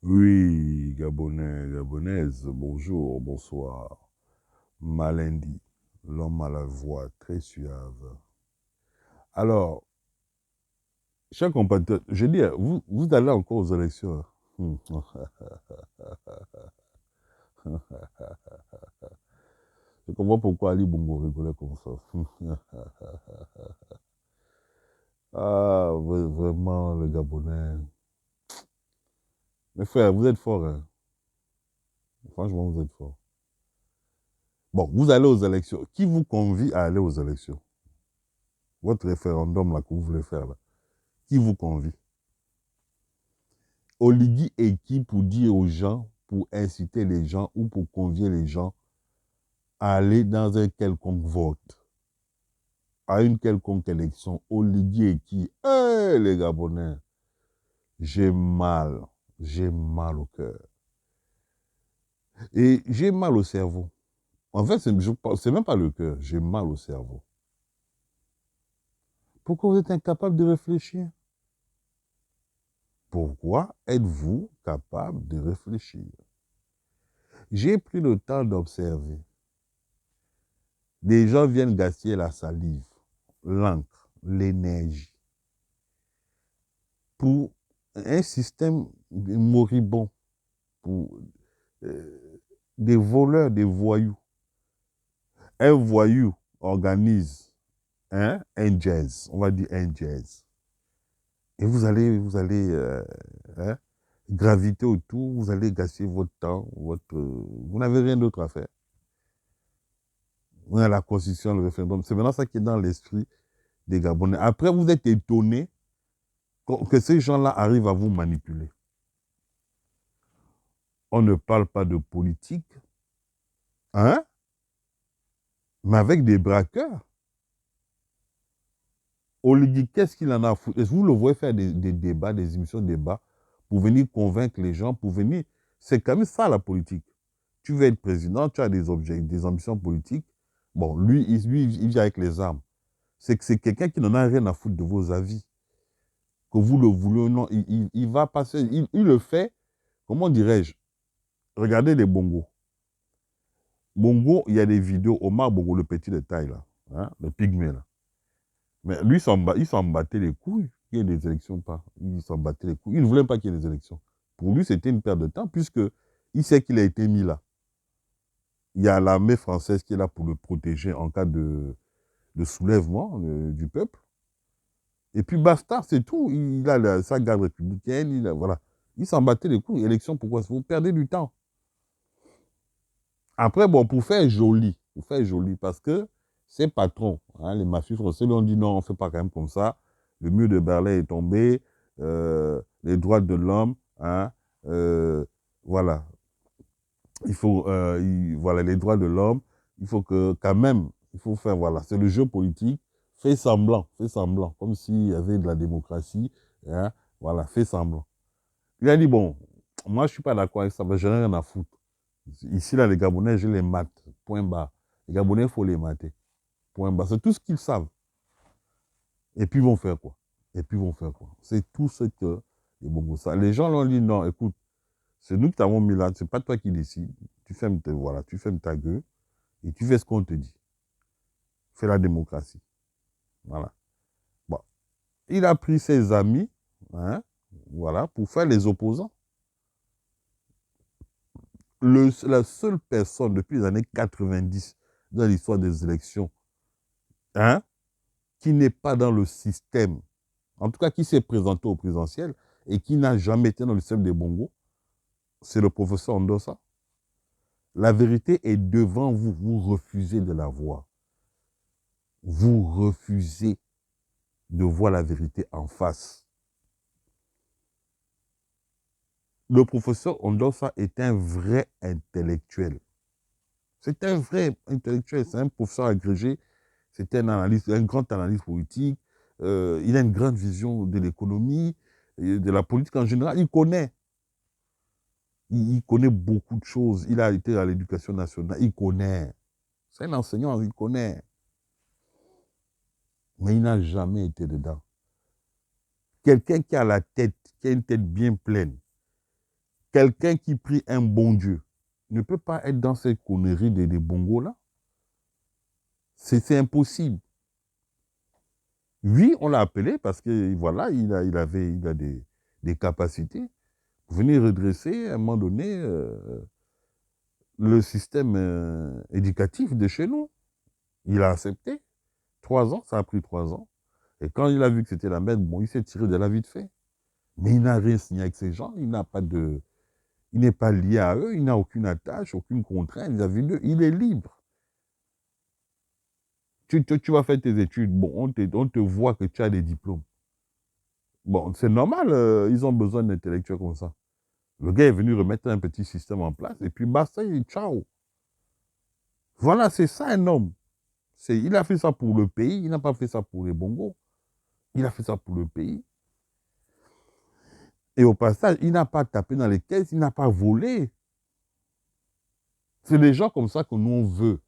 Oui, Gabonais, Gabonaise, bonjour, bonsoir. Malindi, l'homme à la voix très suave. Alors, chers compatriotes, je dis, vous allez encore aux élections. Hmm. Je comprends pourquoi Ali Bongo rigolait comme ça. Ah, vraiment, le Gabonais. Mes frères, vous êtes forts, hein. Franchement, vous êtes forts. Bon, vous allez aux élections. Qui vous convie à aller aux élections? Votre référendum là que vous voulez faire là. Qui vous convie? Oligui est qui pour dire aux gens, pour inciter les gens ou pour convier les gens à aller dans un quelconque vote, à une quelconque élection? Oligui est qui? Les Gabonais, j'ai mal, j'ai mal au cœur. Et j'ai mal au cerveau. En fait, c'est même pas le cœur, j'ai mal au cerveau. Pourquoi vous êtes incapable de réfléchir? Pourquoi êtes-vous capable de réfléchir? J'ai pris le temps d'observer. Des gens viennent gaspiller la salive, l'encre, l'énergie pour un système moribond, pour des voleurs, des voyous. Un voyou organise un jazz, on va dire un jazz. Et vous allez hein, graviter autour, vous allez gaspiller votre temps, vous n'avez rien d'autre à faire. On a la constitution, le référendum. C'est maintenant ça qui est dans l'esprit des Gabonais. Après, vous êtes étonnés que ces gens-là arrivent à vous manipuler. On ne parle pas de politique, hein, mais avec des braqueurs. Oligui, qu'est-ce qu'il en a à foutre? Est-ce que vous le voyez faire des débats, des émissions de débats pour venir convaincre les gens, pour venir... C'est quand même ça la politique. Tu veux être président, tu as des objets, des ambitions politiques. Bon, lui, il vit avec les armes. C'est que c'est quelqu'un qui n'en a rien à foutre de vos avis. Que vous le voulez ou non, il va passer, il le fait, comment dirais-je? Regardez les bongos. Bongo, il y a des vidéos, Omar Bongo, le petit de taille, là, hein, le pygmée, là. Mais lui, il s'en battait les couilles qu'il y ait des élections ou pas. Il s'en battait les couilles. Il ne voulait pas qu'il y ait des élections. Pour lui, c'était une perte de temps, puisque il sait qu'il a été mis là. Il y a l'armée française qui est là pour le protéger en cas de soulèvement du peuple. Et puis basta, c'est tout. Il a sa garde républicaine, voilà. Il s'en battait les couilles. Élection, pourquoi? Vous perdez du temps. Après, bon, pour faire joli, parce que ces patrons, hein, les mafieux français, lui ont dit non, on ne fait pas quand même comme ça. Le mur de Berlin est tombé, les droits de l'homme, hein, voilà. Voilà, les droits de l'homme, il faut que, quand même, il faut faire, voilà, c'est le jeu politique, fais semblant, comme s'il y avait de la démocratie, hein, voilà, fais semblant. Il a dit, bon, moi, je ne suis pas d'accord avec ça, mais je n'ai rien à foutre. Ici, là, les Gabonais, je les mate. Point barre. Les Gabonais, il faut les mater. Point barre. C'est tout ce qu'ils savent. Et puis, ils vont faire quoi? Et puis, ils vont faire quoi? C'est tout ce que les Bongos savent. Les gens l'ont dit, non, écoute, c'est nous qui t'avons mis là, c'est pas toi qui décides. Voilà, tu fermes ta gueule et tu fais ce qu'on te dit. Fais la démocratie. Voilà. Bon. Il a pris ses amis, hein, voilà, pour faire les opposants. La seule personne depuis les années 90 dans l'histoire des élections, hein, qui n'est pas dans le système, en tout cas qui s'est présenté au présidentiel et qui n'a jamais été dans le système des bongos, c'est le professeur Ondossa. La vérité est devant vous, vous refusez de la voir. Vous refusez de voir la vérité en face. Le professeur Ondossa est un vrai intellectuel. C'est un vrai intellectuel, c'est un professeur agrégé, c'est un grand analyste politique, il a une grande vision de l'économie, de la politique en général, il connaît. Il connaît beaucoup de choses. Il a été à l'éducation nationale. Il connaît. C'est un enseignant, il connaît. Mais il n'a jamais été dedans. Quelqu'un qui a la tête, qui a une tête bien pleine, Quelqu'un qui prie un bon Dieu ne peut pas être dans cette connerie des bongos-là. C'est impossible. Oui, on l'a appelé parce que, voilà, il a des capacités pour venir redresser, à un moment donné, le système éducatif de chez nous. Il a accepté. 3 ans, ça a pris 3 ans. Et quand il a vu que c'était la merde, bon, il s'est tiré de la vite fait. Mais il n'a rien signé avec ces gens, il n'a pas de... Il n'est pas lié à eux, il n'a aucune attache, aucune contrainte vis-à-vis d'eux, il est libre. Tu vas faire tes études, bon, on te voit que tu as des diplômes. Bon, c'est normal, ils ont besoin d'intellectuels comme ça. Le gars est venu remettre un petit système en place, et puis basta, ciao. Voilà, c'est ça un homme. Il a fait ça pour le pays, il n'a pas fait ça pour les bongos. Il a fait ça pour le pays. Et au passage, il n'a pas tapé dans les caisses, il n'a pas volé. C'est des gens comme ça que nous, on veut,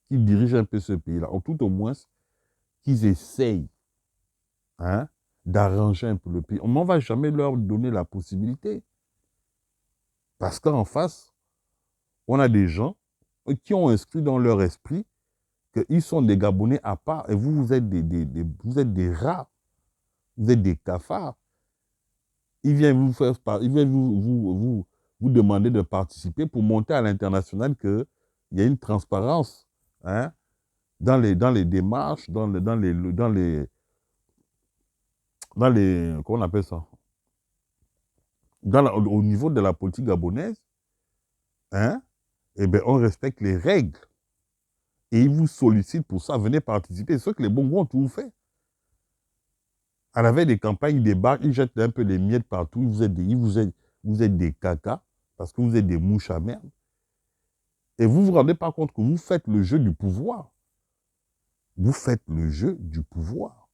qui dirigent un peu ce pays-là. Ou tout au moins, qu'ils essayent, hein, d'arranger un peu le pays. On ne va jamais leur donner la possibilité. Parce qu'en face, on a des gens qui ont inscrit dans leur esprit qu'ils sont des Gabonais à part et vous, vous êtes vous êtes des rats, vous êtes des cafards. Ils viennent vous faire ils viennent vous demander de participer pour monter à l'international qu'il y a une transparence, hein, dans les démarches, comment on appelle ça? Au niveau de la politique gabonaise, hein, eh bien, on respecte les règles. Et ils vous sollicitent pour ça, venez participer. C'est ce que les Bongos ont tout fait. À la veille des campagnes, ils débarquent, ils jettent un peu les miettes partout, vous êtes des cacas, parce que vous êtes des mouches à merde. Et vous ne vous rendez pas compte que vous faites le jeu du pouvoir. Vous faites le jeu du pouvoir.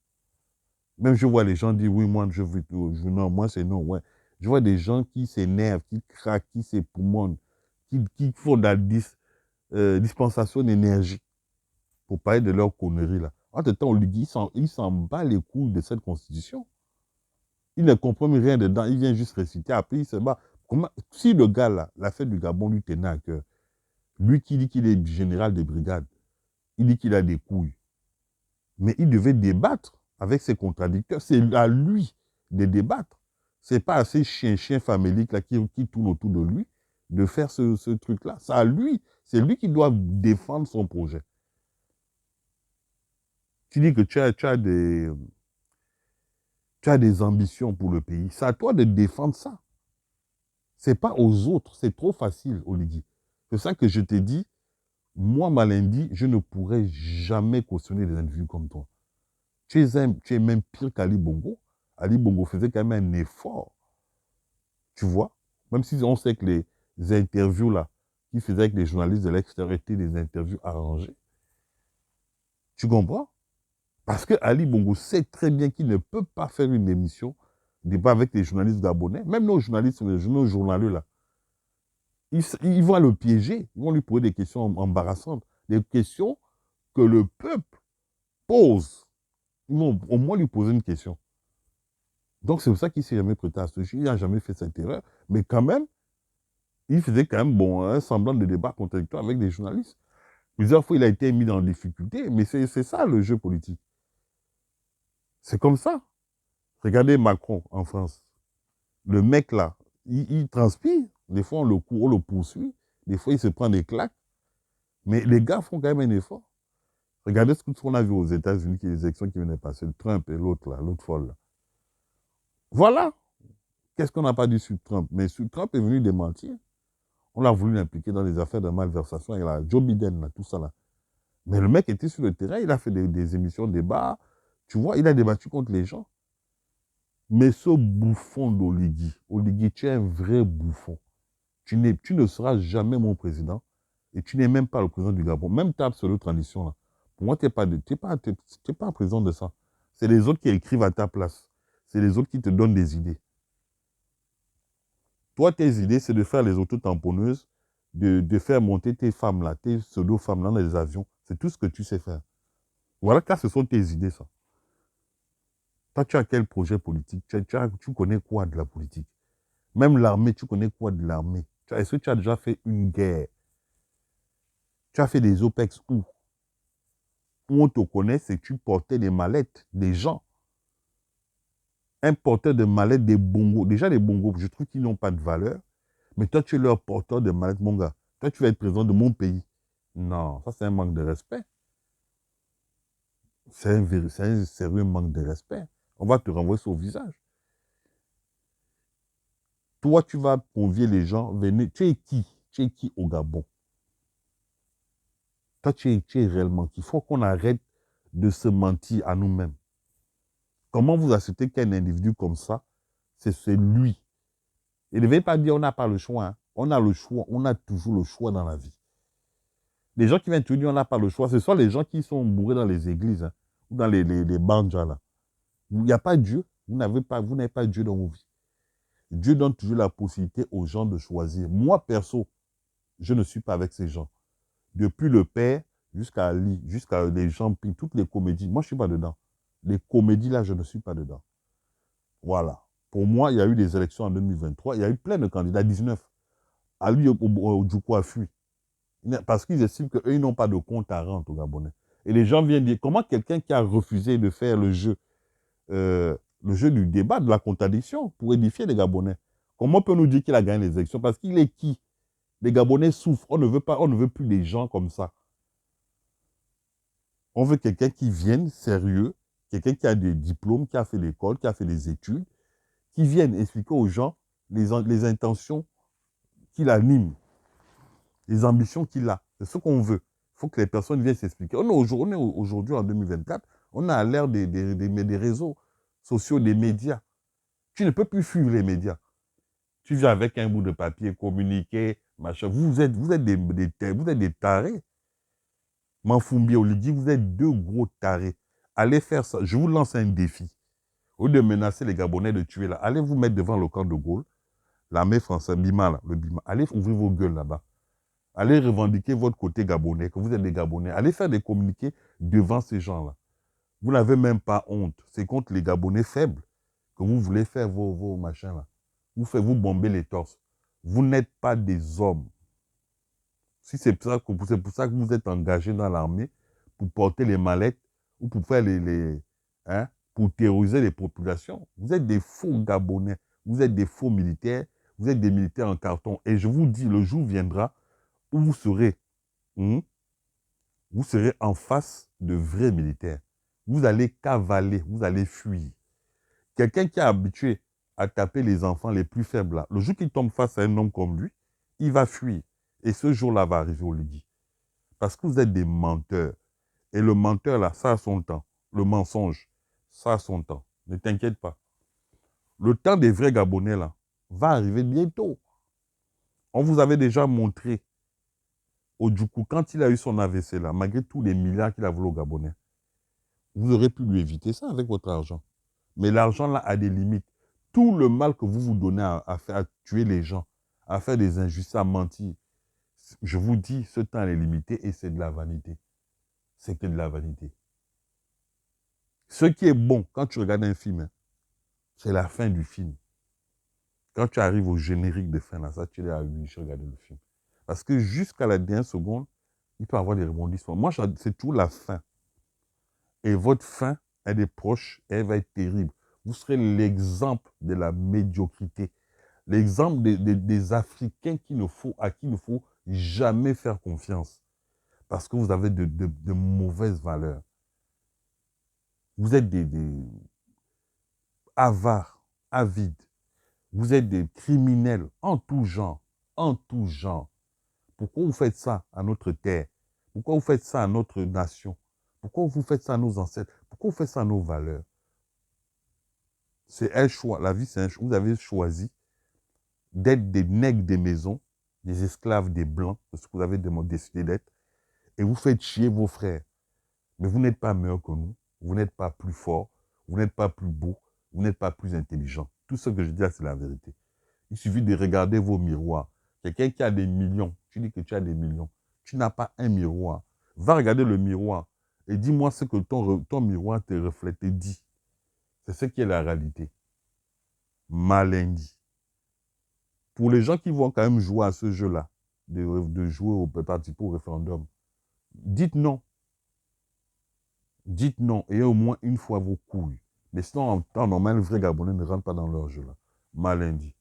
Même je vois les gens dire, oui, moi, je veux, non, moi, c'est non, ouais. Je vois des gens qui s'énervent, qui craquent, qui s'époumonent, qui font de la dispensation d'énergie pour parler de leur connerie, là. Entre-temps, il s'en bat les couilles de cette constitution. Il ne comprend rien dedans, il vient juste réciter, après il se bat. Si le gars, là, l'affaire du Gabon lui tenait à cœur, lui qui dit qu'il est général de brigade, il dit qu'il a des couilles, mais il devait débattre avec ses contradicteurs. C'est à lui de débattre. C'est pas à ces chiens faméliques là qui tournent autour de lui de faire ce truc-là. C'est à lui. C'est lui qui doit défendre son projet. Tu dis que tu as des ambitions pour le pays. C'est à toi de défendre ça. C'est pas aux autres. C'est trop facile, Oligui. C'est ça que je t'ai dit. Moi, Malindi, je ne pourrais jamais cautionner des individus comme toi. Tu es même pire qu'Ali Bongo. Ali Bongo faisait quand même un effort. Tu vois? Même si on sait que les interviews là, qu'il faisait avec les journalistes de l'extérieur étaient des interviews arrangées. Tu comprends? Parce que Ali Bongo sait très bien qu'il ne peut pas faire une émission, débat avec les journalistes gabonais, même nos journalistes, nos journalistes là. Ils vont le piéger, ils vont lui poser des questions embarrassantes, des questions que le peuple pose. Ils vont au moins lui poser une question. Donc c'est pour ça qu'il ne s'est jamais prêté à ce jeu, il n'a jamais fait cette erreur, mais quand même, il faisait quand même bon, un semblant de débat contradictoire avec des journalistes. Plusieurs fois, il a été mis en difficulté, mais c'est ça le jeu politique. C'est comme ça. Regardez Macron en France. Le mec là, il transpire. Des fois, on le poursuit. Des fois, il se prend des claques. Mais les gars font quand même un effort. Regardez ce qu'on a vu aux États-Unis, les élections qui venaient passer, Trump et l'autre là, l'autre folle là. Voilà. Qu'est-ce qu'on n'a pas dit sur Trump? Mais sur Trump est venu démentir. On l'a voulu l'impliquer dans des affaires de malversation. Il a Joe Biden, là, tout ça là. Mais le mec était sur le terrain, il a fait des émissions de débat. Tu vois, il a débattu contre les gens. Mais ce bouffon d'Oligui, tu es un vrai bouffon. Tu ne seras jamais mon président et tu n'es même pas le président du Gabon. Même ta pseudo-transition, là. Pour moi, tu n'es pas un président de ça. C'est les autres qui écrivent à ta place. C'est les autres qui te donnent des idées. Toi, tes idées, c'est de faire les autotamponneuses, de faire monter tes femmes là, tes pseudo-femmes là dans les avions. C'est tout ce que tu sais faire. Voilà, car ce sont tes idées, ça. Toi, tu as quel projet politique? Tu connais quoi de la politique? Même l'armée, tu connais quoi de l'armée? Est-ce que tu as déjà fait une guerre? Tu as fait des OPEX où? Où on te connaît, c'est que tu portais des mallettes des gens. Un porteur de mallettes des bongos. Déjà, les bongos, je trouve qu'ils n'ont pas de valeur. Mais toi, tu es leur porteur de mallettes, mon gars. Toi, tu vas être président de mon pays. Non, ça, c'est un manque de respect. C'est un sérieux manque de respect. On va te renvoyer sur le visage. Toi, tu vas convier les gens, venez. Tu es qui? Tu es qui au Gabon? Toi, tu es réellement qui? Il faut qu'on arrête de se mentir à nous-mêmes. Comment vous acceptez qu'un individu comme ça, c'est lui? Et ne veuillez pas dire on n'a pas le choix. Hein. On a le choix. On a toujours le choix dans la vie. Les gens qui viennent te dire on n'a pas le choix, ce sont les gens qui sont bourrés dans les églises, hein, ou dans les banjas là. Il n'y a pas Dieu. Vous n'avez pas Dieu dans vos vies. Dieu donne toujours la possibilité aux gens de choisir. Moi, perso, je ne suis pas avec ces gens. Depuis le Père jusqu'à Ali, jusqu'à les gens, toutes les comédies, moi, je ne suis pas dedans. Les comédies, là, je ne suis pas dedans. Voilà. Pour moi, il y a eu des élections en 2023. Il y a eu plein de candidats, 19. Ali Ojukwu a fui. Parce qu'ils estiment qu'eux, ils n'ont pas de compte à rendre aux Gabonais. Et les gens viennent dire, comment quelqu'un qui a refusé de faire le jeu du débat, de la contradiction, pour édifier les Gabonais, comment peut nous dire qu'il a gagné les élections? Parce qu'il est qui? Les Gabonais souffrent. On ne veut plus des gens comme ça. On veut quelqu'un qui vienne sérieux, quelqu'un qui a des diplômes, qui a fait l'école, qui a fait des études, qui vienne expliquer aux gens les intentions qu'il anime, les ambitions qu'il a. C'est ce qu'on veut. Il faut que les personnes viennent s'expliquer. On est aujourd'hui en 2024, on est à l'ère des réseaux sociaux, des médias. Tu ne peux plus fuir les médias. Tu viens avec un bout de papier, communiquer, machin. Vous êtes des tarés. Manfoumbi, Oligui, vous êtes deux gros tarés. Allez faire ça. Je vous lance un défi. Au lieu de menacer les Gabonais de tuer là, allez vous mettre devant le camp de Gaulle, l'armée française, Bima, là, le Bima. Allez ouvrir vos gueules là-bas. Allez revendiquer votre côté gabonais, que vous êtes des Gabonais. Allez faire des communiqués devant ces gens-là. Vous n'avez même pas honte. C'est contre les Gabonais faibles que vous voulez faire vos machins là. Vous bombez les torses. Vous n'êtes pas des hommes. Si c'est pour ça que vous êtes engagé dans l'armée, pour porter les mallettes ou pour faire hein, pour terroriser les populations, vous êtes des faux Gabonais. Vous êtes des faux militaires. Vous êtes des militaires en carton. Et je vous dis, le jour viendra où hmm, vous serez en face de vrais militaires. Vous allez cavaler, vous allez fuir. Quelqu'un qui est habitué à taper les enfants les plus faibles, là, le jour qu'il tombe face à un homme comme lui, il va fuir. Et ce jour-là va arriver au Lydie. Parce que vous êtes des menteurs. Et le menteur, là, ça a son temps. Le mensonge, ça a son temps. Ne t'inquiète pas. Le temps des vrais Gabonais, là, va arriver bientôt. On vous avait déjà montré, Ojukwu, quand il a eu son AVC, là, malgré tous les milliards qu'il a voulu au Gabonais, vous aurez pu lui éviter ça avec votre argent. Mais l'argent, là, a des limites. Tout le mal que vous vous donnez à faire, à tuer les gens, à faire des injustices, à mentir, je vous dis, ce temps est limité et c'est de la vanité. C'est que de la vanité. Ce qui est bon quand tu regardes un film, hein, c'est la fin du film. Quand tu arrives au générique de fin, là, ça, tu es à oui, je regarde le film. Parce que jusqu'à la dernière seconde, il peut y avoir des rebondissements. Moi, c'est toujours la fin. Et votre fin, elle est proche, elle va être terrible. Vous serez l'exemple de la médiocrité. L'exemple des Africains à qui il ne faut jamais faire confiance. Parce que vous avez de mauvaises valeurs. Vous êtes des avares, avides. Vous êtes des criminels en tout genre. En tout genre. Pourquoi vous faites ça à notre terre? Pourquoi vous faites ça à notre nation? Pourquoi vous faites ça à nos ancêtres? Pourquoi vous faites ça à nos valeurs? C'est un choix. La vie, c'est un choix. Vous avez choisi d'être des nègres des maisons, des esclaves des blancs, c'est ce que vous avez décidé d'être, et vous faites chier vos frères. Mais vous n'êtes pas meilleur que nous, vous n'êtes pas plus fort, vous n'êtes pas plus beau, vous n'êtes pas plus intelligent. Tout ce que je dis là, c'est la vérité. Il suffit de regarder vos miroirs. Quelqu'un qui a des millions, tu dis que tu as des millions, tu n'as pas un miroir. Va regarder le miroir et dis-moi ce que ton miroir te reflète et dit. C'est ce qui est la réalité. Malindi. pour les gens qui vont quand même jouer à ce jeu-là, de jouer participer au référendum, dites non. Dites non. Et au moins une fois vos couilles. Mais sinon, en temps normal, les vrais Gabonais ne rentrent pas dans leur jeu-là. Malin dit.